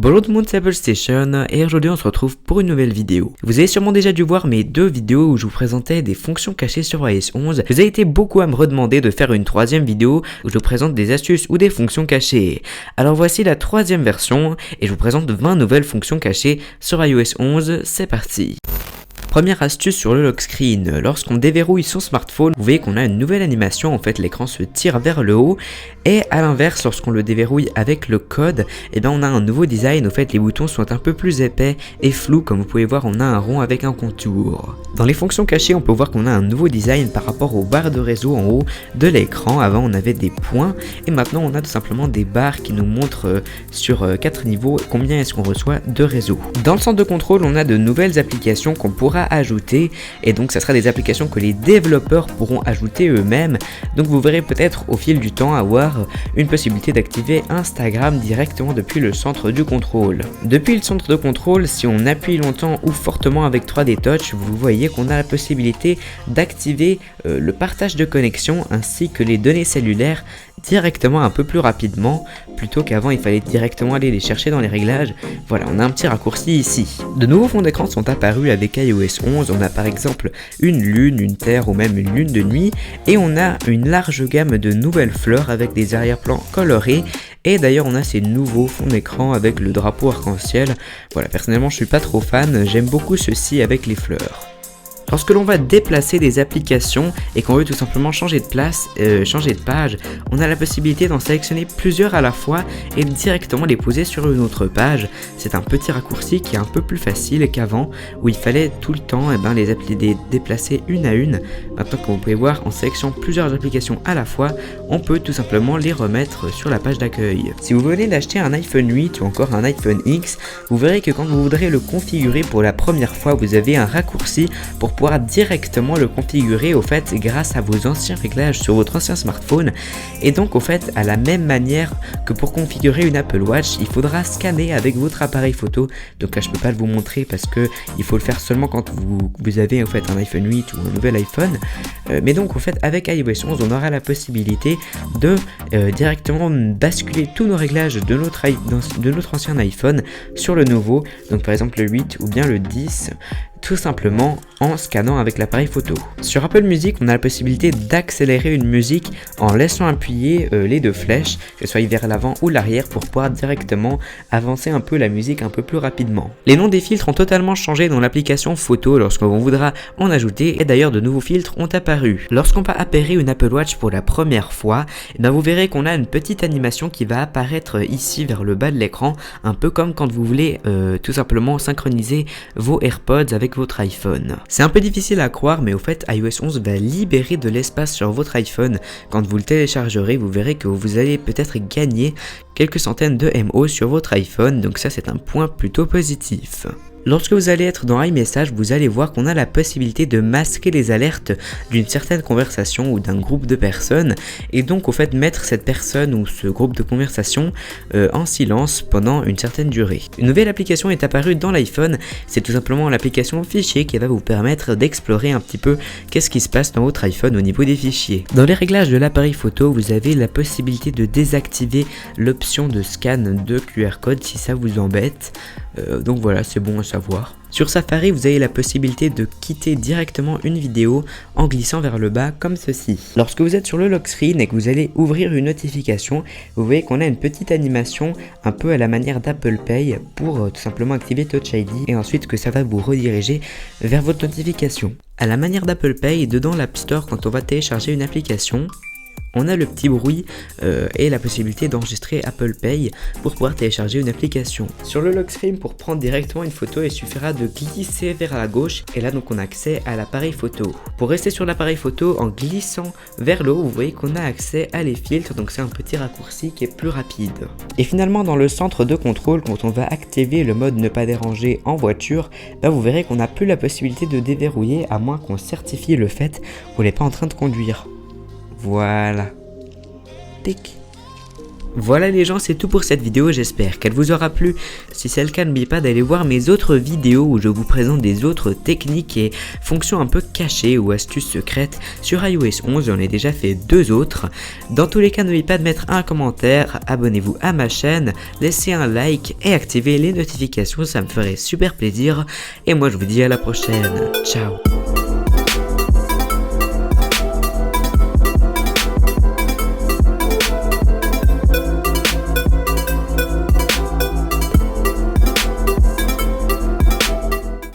Bonjour tout le monde, c'est Apple Station et aujourd'hui on se retrouve pour une nouvelle vidéo. Vous avez sûrement déjà dû voir mes deux vidéos où je vous présentais des fonctions cachées sur iOS 11. Vous avez été beaucoup à me redemander de faire une troisième vidéo où je vous présente des astuces ou des fonctions cachées. Alors voici la troisième version et je vous présente 20 nouvelles fonctions cachées sur iOS 11, c'est parti. Première astuce sur le lock screen, lorsqu'on déverrouille son smartphone, vous voyez qu'on a une nouvelle animation, en fait l'écran se tire vers le haut et à l'inverse lorsqu'on le déverrouille avec le code, on a un nouveau design, en fait les boutons sont un peu plus épais et flous, comme vous pouvez voir on a un rond avec un contour. Dans les fonctions cachées on peut voir qu'on a un nouveau design par rapport aux barres de réseau en haut de l'écran. Avant on avait des points et maintenant on a tout simplement des barres qui nous montrent sur 4 niveaux combien est-ce qu'on reçoit de réseau. Dans le centre de contrôle on a de nouvelles applications qu'on pourra ajouter et donc ça sera des applications que les développeurs pourront ajouter eux-mêmes. Donc vous verrez peut-être au fil du temps avoir une possibilité d'activer Instagram directement depuis le centre du contrôle. Depuis le centre de contrôle, si on appuie longtemps ou fortement avec 3D Touch, vous voyez qu'on a la possibilité d'activer le partage de connexion ainsi que les données cellulaires directement un peu plus rapidement, plutôt qu'avant il fallait directement aller les chercher dans les réglages. Voilà, on a un petit raccourci ici. De nouveaux fonds d'écran sont apparus avec iOS 11, on a par exemple une lune, une terre ou même une lune de nuit, et on a une large gamme de nouvelles fleurs avec des arrière-plans colorés, et d'ailleurs on a ces nouveaux fonds d'écran avec le drapeau arc-en-ciel. Voilà, personnellement je suis pas trop fan, j'aime beaucoup ceci avec les fleurs. Lorsque l'on va déplacer des applications et qu'on veut tout simplement changer de place, changer de page, on a la possibilité d'en sélectionner plusieurs à la fois et directement les poser sur une autre page. C'est un petit raccourci qui est un peu plus facile qu'avant où il fallait tout le temps les déplacer une à une. Maintenant, comme vous pouvez voir, en sélectionnant plusieurs applications à la fois, on peut tout simplement les remettre sur la page d'accueil. Si vous venez d'acheter un iPhone 8 ou encore un iPhone X, vous verrez que quand vous voudrez le configurer pour la première fois, vous avez un raccourci pour pouvoir directement le configurer au fait grâce à vos anciens réglages sur votre ancien smartphone. Et donc au fait à la même manière que pour configurer une Apple Watch, il faudra scanner avec votre appareil photo. Donc là je peux pas vous montrer parce que il faut le faire seulement quand vous avez en fait un iPhone 8 ou un nouvel iPhone. Mais donc au fait avec iOS 11 on aura la possibilité de directement basculer tous nos réglages de notre ancien iPhone sur le nouveau. Donc par exemple le 8 ou bien le 10. Tout simplement en scannant avec l'appareil photo. Sur Apple Music, on a la possibilité d'accélérer une musique en laissant appuyer les deux flèches, que ce soit vers l'avant ou l'arrière, pour pouvoir directement avancer un peu la musique un peu plus rapidement. Les noms des filtres ont totalement changé dans l'application photo lorsqu'on voudra en ajouter, et d'ailleurs de nouveaux filtres ont apparu. Lorsqu'on va appairer une Apple Watch pour la première fois, vous verrez qu'on a une petite animation qui va apparaître ici vers le bas de l'écran, un peu comme quand vous voulez tout simplement synchroniser vos AirPods avec votre iPhone. C'est un peu difficile à croire, mais au fait iOS 11 va libérer de l'espace sur votre iPhone. Quand vous le téléchargerez, vous verrez que vous allez peut-être gagner quelques centaines de MO sur votre iPhone, donc ça c'est un point plutôt positif. Lorsque vous allez être dans iMessage, vous allez voir qu'on a la possibilité de masquer les alertes d'une certaine conversation ou d'un groupe de personnes et donc au fait mettre cette personne ou ce groupe de conversation en silence pendant une certaine durée. Une nouvelle application est apparue dans l'iPhone, c'est tout simplement l'application fichier qui va vous permettre d'explorer un petit peu qu'est-ce qui se passe dans votre iPhone au niveau des fichiers. Dans les réglages de l'appareil photo, vous avez la possibilité de désactiver l'option de scan de QR code si ça vous embête. Donc voilà, c'est bon à savoir. Sur Safari, vous avez la possibilité de quitter directement une vidéo en glissant vers le bas comme ceci. Lorsque vous êtes sur le lock screen et que vous allez ouvrir une notification, vous voyez qu'on a une petite animation un peu à la manière d'Apple Pay pour tout simplement activer Touch ID et ensuite que ça va vous rediriger vers votre notification. À la manière d'Apple Pay, dedans l'App Store, quand on va télécharger une application, on a le petit bruit et la possibilité d'enregistrer Apple Pay pour pouvoir télécharger une application. Sur le lock screen, pour prendre directement une photo, il suffira de glisser vers la gauche et là donc on a accès à l'appareil photo. Pour rester sur l'appareil photo, en glissant vers le haut, vous voyez qu'on a accès à les filtres, donc c'est un petit raccourci qui est plus rapide. Et finalement dans le centre de contrôle, quand on va activer le mode ne pas déranger en voiture, vous verrez qu'on n'a plus la possibilité de déverrouiller à moins qu'on certifie le fait qu'on n'est pas en train de conduire. Voilà. Tic. Voilà les gens, c'est tout pour cette vidéo, j'espère qu'elle vous aura plu. Si c'est le cas, n'oubliez pas d'aller voir mes autres vidéos où je vous présente des autres techniques et fonctions un peu cachées ou astuces secrètes sur iOS 11, j'en ai déjà fait 2 autres. Dans tous les cas, n'oubliez pas de mettre un commentaire, abonnez-vous à ma chaîne, laissez un like et activez les notifications, ça me ferait super plaisir. Et moi je vous dis à la prochaine, ciao.